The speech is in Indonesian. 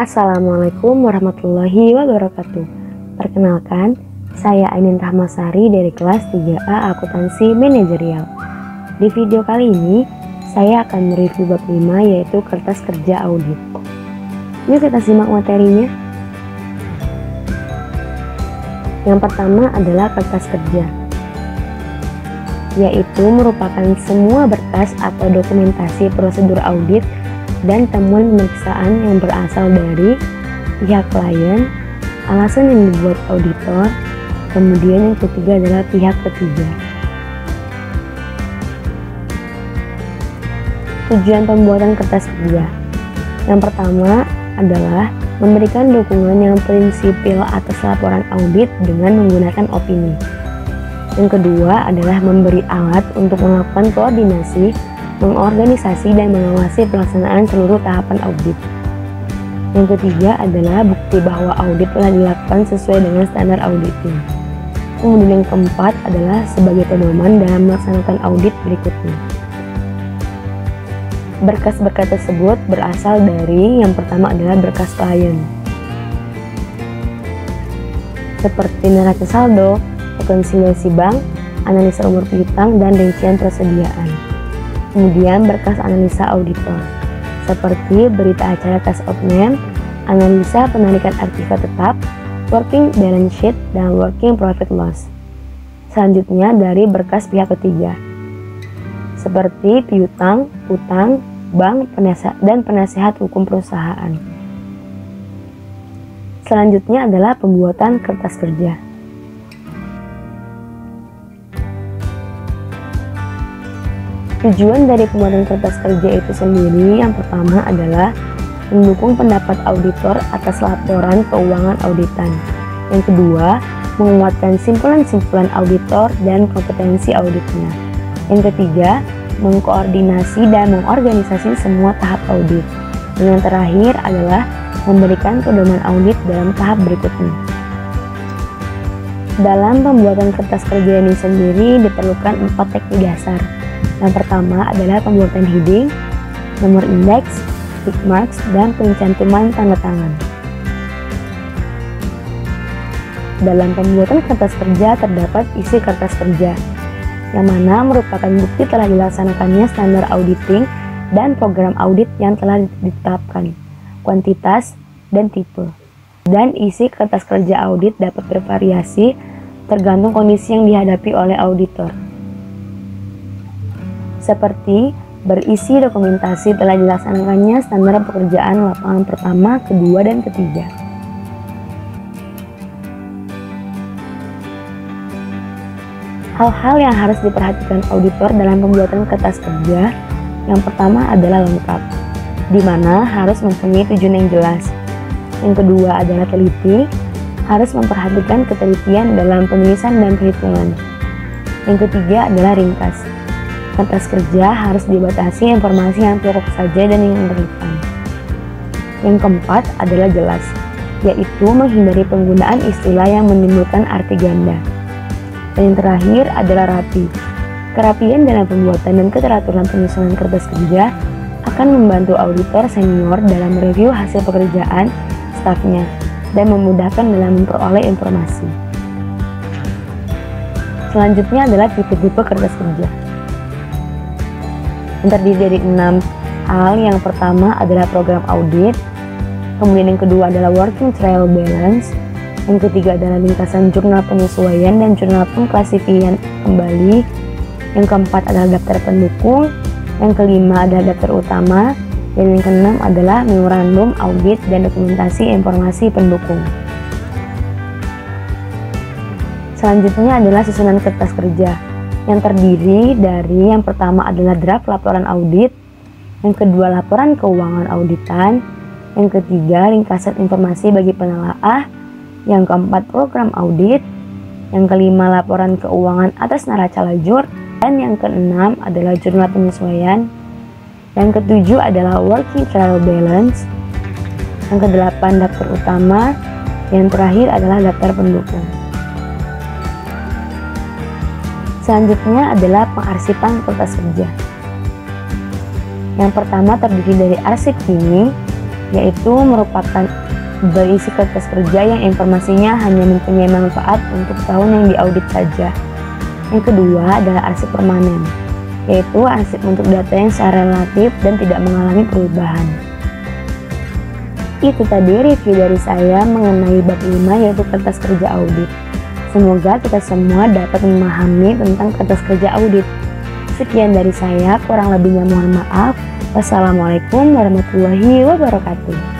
Assalamualaikum warahmatullahi wabarakatuh. Perkenalkan, saya Ainin Rahmasari dari kelas 3A Akuntansi Manajerial. Di video kali ini, saya akan mereview bab 5 yaitu kertas kerja audit. Yuk kita simak materinya. Yang pertama adalah kertas kerja, yaitu merupakan semua berkas atau dokumentasi prosedur audit dan temuan pemeriksaan yang berasal dari pihak klien, alasan yang dibuat auditor, kemudian yang ketiga adalah pihak ketiga. Tujuan pembuatan kertas kerja yang pertama adalah memberikan dukungan yang prinsipil atas laporan audit dengan menggunakan opini. Yang kedua adalah memberi alat untuk melakukan koordinasi, mengorganisasi dan mengawasi pelaksanaan seluruh tahapan audit. Yang ketiga adalah bukti bahwa audit telah dilakukan sesuai dengan standar auditing. Kemudian yang keempat adalah sebagai pedoman dalam melaksanakan audit berikutnya. Berkas-berkas tersebut berasal dari yang pertama adalah berkas klien, seperti neraca saldo, rekonsiliasi bank, analisa umur piutang, dan rincian persediaan. Kemudian berkas analisa auditor, seperti berita acara cash of name, analisa penarikan aktiva tetap, working balance sheet, dan working profit loss. Selanjutnya dari berkas pihak ketiga, seperti piutang, utang, bank, dan penasehat hukum perusahaan. Selanjutnya adalah pembuatan kertas kerja. Tujuan dari pembuatan kertas kerja itu sendiri yang pertama adalah mendukung pendapat auditor atas laporan keuangan auditan. Yang kedua, menguatkan simpulan-simpulan auditor dan kompetensi auditnya. Yang ketiga, mengkoordinasi dan mengorganisasi semua tahap audit. Dan yang terakhir adalah memberikan pedoman audit dalam tahap berikutnya. Dalam pembuatan kertas kerja ini sendiri diperlukan 4 teknik dasar. Yang pertama adalah pembuatan heading, nomor indeks, tick marks, dan pencantuman tanda tangan. Dalam pembuatan kertas kerja terdapat isi kertas kerja, yang mana merupakan bukti telah dilaksanakannya standar auditing dan program audit yang telah ditetapkan, kuantitas, dan tipe. Dan isi kertas kerja audit dapat bervariasi tergantung kondisi yang dihadapi oleh auditor. Seperti berisi dokumentasi telah dilaksanakannya standar pekerjaan lapangan pertama, kedua, dan ketiga. Hal-hal yang harus diperhatikan auditor dalam pembuatan kertas kerja yang pertama adalah lengkap, di mana harus mempunyai tujuan yang jelas. Yang kedua adalah teliti, harus memperhatikan ketelitian dalam penulisan dan perhitungan. Yang ketiga adalah ringkas. Kertas kerja harus dibatasi informasi yang pokok saja dan yang relevan. Yang keempat adalah jelas, yaitu menghindari penggunaan istilah yang menimbulkan arti ganda. Dan yang terakhir adalah rapi. Kerapian dalam pembuatan dan keteraturan penyusunan kertas kerja akan membantu auditor senior dalam mereview hasil pekerjaan stafnya dan memudahkan dalam memperoleh informasi. Selanjutnya adalah tipe-tipe kertas kerja, yang terdiri dari 6 hal. Yang pertama adalah program audit, kemudian yang kedua adalah working trial balance, yang ketiga adalah ringkasan jurnal penyesuaian dan jurnal pengklasifian kembali, yang keempat adalah daftar pendukung, yang kelima adalah daftar utama, dan yang keenam adalah memorandum audit dan dokumentasi informasi pendukung. Selanjutnya adalah susunan kertas kerja, yang terdiri dari yang pertama adalah draft laporan audit, yang kedua laporan keuangan auditan, yang ketiga ringkasan informasi bagi penelaah, yang keempat program audit, yang kelima laporan keuangan atas neraca lajur, dan yang keenam adalah jurnal penyesuaian, yang ketujuh adalah working trial balance, yang kedelapan daftar utama, yang terakhir adalah daftar pendukung. Selanjutnya adalah pengarsipan kertas kerja. Yang pertama terdiri dari arsip kini, yaitu merupakan berisi kertas kerja yang informasinya hanya mempunyai manfaat untuk tahun yang diaudit saja. Yang kedua adalah arsip permanen, yaitu arsip untuk data yang secara relatif dan tidak mengalami perubahan. Itu tadi review dari saya mengenai bab 5, yaitu kertas kerja audit. Semoga kita semua dapat memahami tentang kertas kerja audit. Sekian dari saya, kurang lebihnya mohon maaf. Wassalamualaikum warahmatullahi wabarakatuh.